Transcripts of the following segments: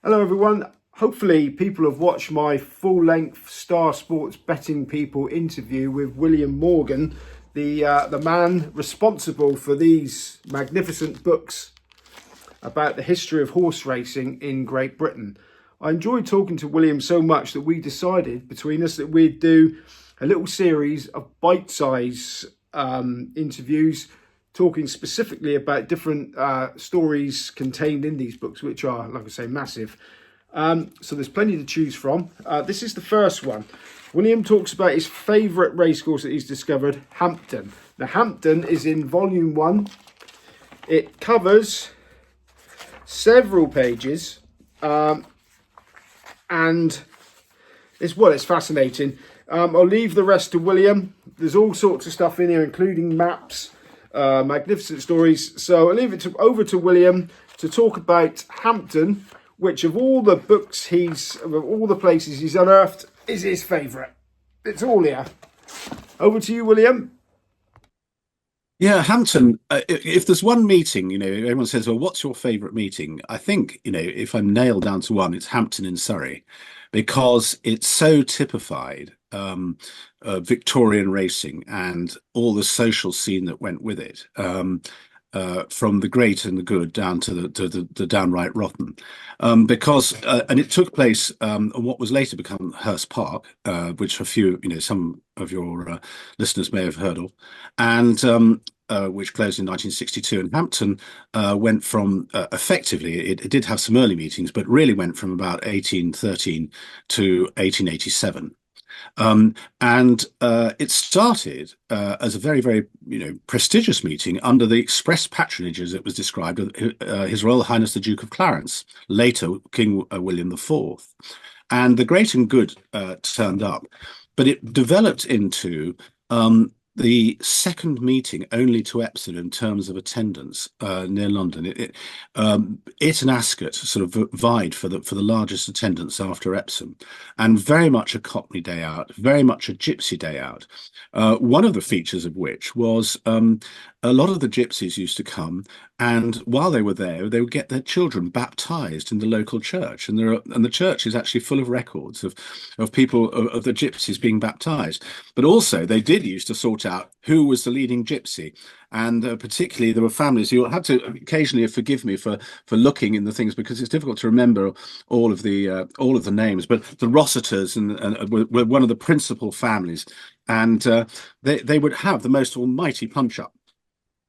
Hello everyone. Hopefully people have watched my full-length Star Sports Betting People interview with William Morgan, the man responsible for these magnificent books about the history of horse racing in Great Britain. I enjoyed talking to William so much that we decided between us that we'd do a little series of bite-size interviews talking specifically about different stories contained in these books, which are, like I say, massive. So there's plenty to choose from. This is the first one. William talks about his favourite racecourse that he's discovered, Hampton. Now, Hampton is in volume 1. It covers several pages, and it's fascinating. I'll leave the rest to William. There's all sorts of stuff in here, including maps, magnificent stories. So I'll leave it over to William to talk about Hampton, which of all the books of all the places he's unearthed, is his favourite. It's all here. Over to you, William. Yeah, Hampton, if there's one meeting, everyone says, well, what's your favourite meeting? I think, if I'm nailed down to one, it's Hampton in Surrey, because it's so typified Victorian racing and all the social scene that went with it, from the great and the good down to the downright rotten. And it took place on what was later become Hurst Park, which some of your listeners may have heard of, and which closed in 1962. And Hampton went from effectively, it did have some early meetings, but really went from about 1813 to 1887. And it started as a very, very, prestigious meeting under the express patronage, as it was described, of His Royal Highness the Duke of Clarence, later King William IV. And the great and good turned up, but it developed into the second meeting only to Epsom in terms of attendance near London. It and Ascot sort of vied for the largest attendance after Epsom, and very much a Cockney day out, very much a gypsy day out. One of the features of which was a lot of the gypsies used to come, and while they were there, they would get their children baptized in the local church, and the church is actually full of records of people of the gypsies being baptized. But also, they did used to sort out who was the leading gypsy, and particularly there were families. You'll have to occasionally forgive me for looking in the things, because it's difficult to remember all of the names. But the Rossiters were one of the principal families, and they would have the most almighty punch up.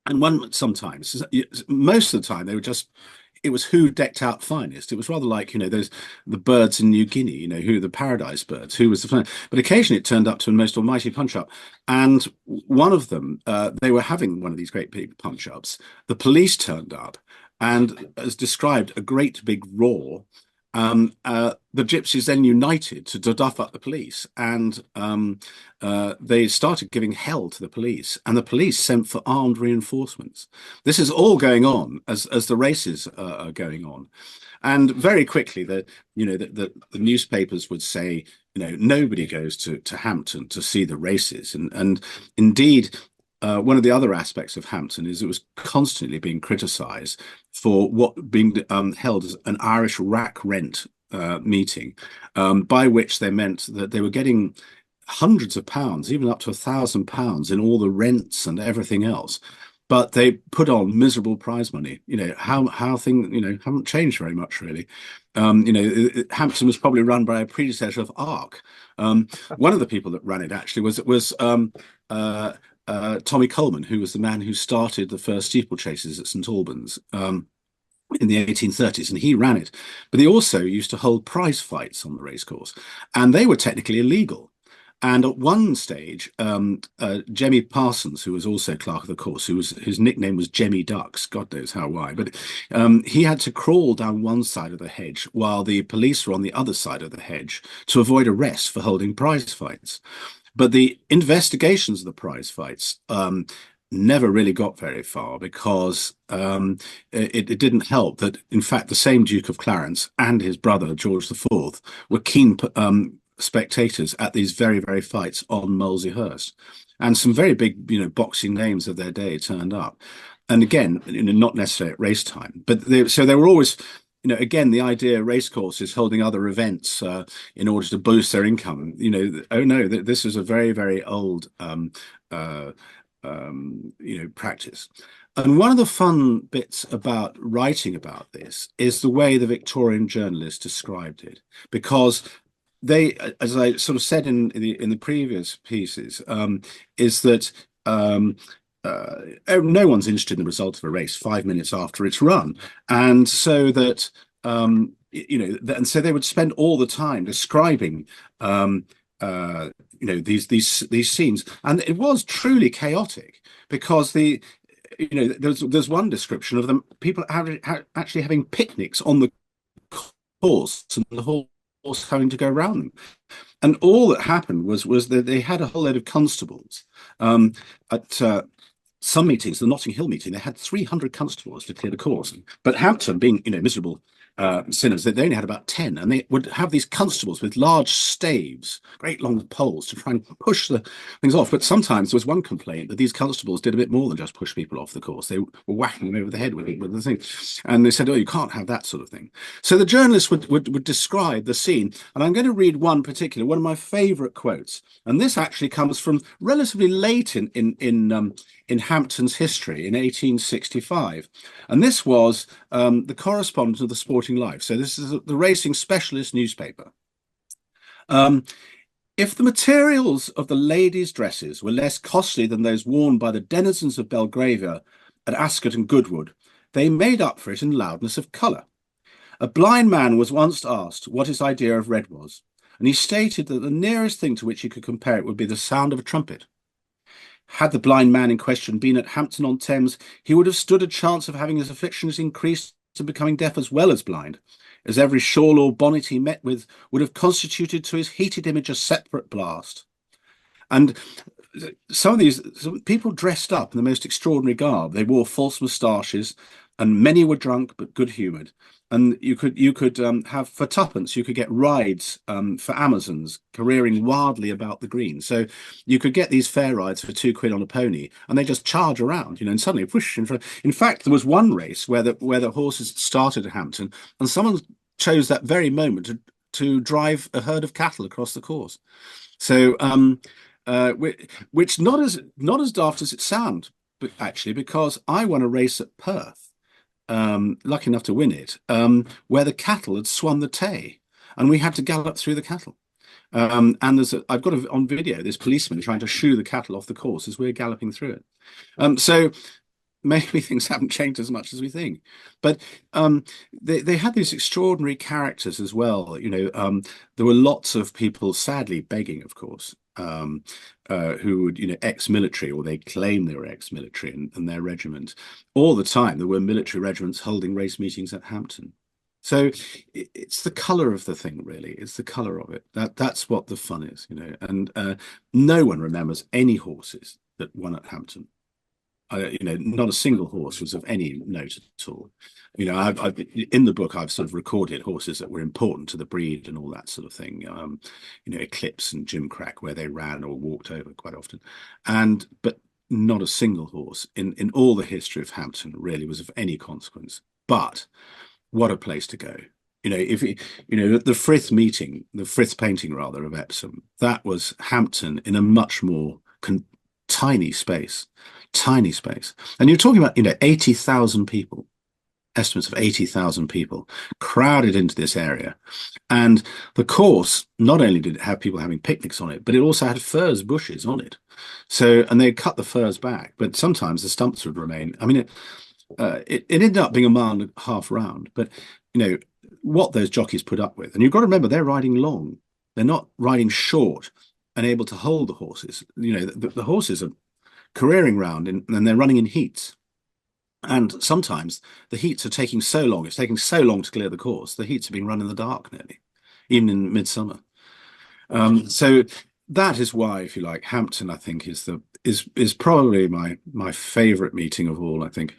And sometimes, most of the time, it was who decked out finest. It was rather like, the birds in New Guinea, who the paradise birds, who was the finest. But occasionally it turned up to a most almighty punch-up. And one of them, they were having one of these great big punch-ups. The police turned up, and as described, a great big roar. The gypsies then united to duff up the police, and they started giving hell to the police, and the police sent for armed reinforcements. This is all going on as the races are going on, and very quickly the newspapers would say, nobody goes to Hampton to see the races, and indeed. One of the other aspects of Hampton is it was constantly being criticised for what being held as an Irish rack rent meeting, by which they meant that they were getting hundreds of pounds, even up to £1,000 in all the rents and everything else. But they put on miserable prize money. How things haven't changed very much, really. Hampton was probably run by a predecessor of Ark. One of the people that ran it actually was Tommy Coleman, who was the man who started the first steeplechases at St Albans in the 1830s, and he ran it. But he also used to hold prize fights on the racecourse, and they were technically illegal. And at one stage, Jemmy Parsons, who was also clerk of the course, his nickname was Jemmy Ducks, God knows how why, but he had to crawl down one side of the hedge while the police were on the other side of the hedge to avoid arrest for holding prize fights. But the investigations of the prize fights never really got very far, because it didn't help that, in fact, the same Duke of Clarence and his brother, George IV, were keen spectators at these very, very fights on Moleseyhurst. And some very big, boxing names of their day turned up. And again, not necessarily at race time, but they were always again, the idea racecourse is holding other events in order to boost their income. Oh no, this is a very, very old uh, practice. And one of the fun bits about writing about this is the way the Victorian journalists described it, because they, as I sort of said in the previous pieces, is that no one's interested in the result of a race 5 minutes after it's run, and so that and so they would spend all the time describing these scenes, and it was truly chaotic because there's one description of them people actually having picnics on the course and the horse having to go around them. And all that happened was that they had a whole load of constables. At some meetings, the Notting Hill meeting, they had 300 constables to clear the course. But Hampton, being miserable sinners, they only had about 10, and they would have these constables with large staves, great long poles, to try and push the things off. But sometimes there was one complaint that these constables did a bit more than just push people off the course. They were whacking them over the head with the thing, and they said, "Oh, you can't have that sort of thing." So the journalists would describe the scene, and I'm going to read one of my favourite quotes, and this actually comes from relatively late in Hampton's history in 1865, and this was the correspondent of the Sporting Life. So this is the racing specialist newspaper. If the materials of the ladies' dresses were less costly than those worn by the denizens of Belgravia at Ascot and Goodwood, they made up for it in loudness of colour. A blind man was once asked what his idea of red was, and he stated that the nearest thing to which he could compare it would be the sound of a trumpet. Had the blind man in question been at Hampton-on-Thames, he would have stood a chance of having his afflictions increased and becoming deaf as well as blind, as every shawl or bonnet he met with would have constituted to his heated image a separate blast. And some people dressed up in the most extraordinary garb. They wore false moustaches, and many were drunk but good-humoured. And you could have, for twopence, you could get rides for Amazons careering wildly about the green. So you could get these fair rides for £2 on a pony, and they just charge around, and suddenly whoosh in front. In fact, there was one race where the horses started at Hampton, and someone chose that very moment to drive a herd of cattle across the course. So which not as daft as it sounds, but actually, because I won a race at Perth, lucky enough to win it, where the cattle had swum the Tay, and we had to gallop through the cattle. And I've got on video this policeman trying to shoo the cattle off the course as we're galloping through it. So maybe things haven't changed as much as we think, but they had these extraordinary characters as well. There were lots of people, sadly begging, of course, who would, ex-military, or they claim they were ex-military, and their regiment. All the time there were military regiments holding race meetings at Hampton. So it's the colour of the thing, really. It's the colour of it. That's what the fun is, and no one remembers any horses that won at Hampton. Not a single horse was of any note at all. I've in the book I've sort of recorded horses that were important to the breed and all that sort of thing. Eclipse and Gimcrack, where they ran or walked over quite often, but not a single horse in all the history of Hampton really was of any consequence. But what a place to go! The Frith painting rather of Epsom, that was Hampton in a much more tiny space. And you're talking about 80,000 people, estimates of 80,000 people crowded into this area. And the course, not only did it have people having picnics on it, but it also had furze bushes on it. So, and they cut the furze back, but sometimes the stumps would remain. I mean, it ended up being a mile and a half round, but what those jockeys put up with. And you've got to remember, they're riding long. They're not riding short and able to hold the horses. The horses are careering round and they're running in heats, and sometimes the heats are taking so long, it's taking so long to clear the course, the heats are being run in the dark nearly, even in midsummer. So that is why, if you like, Hampton, I think, is probably my favorite meeting of all, I think.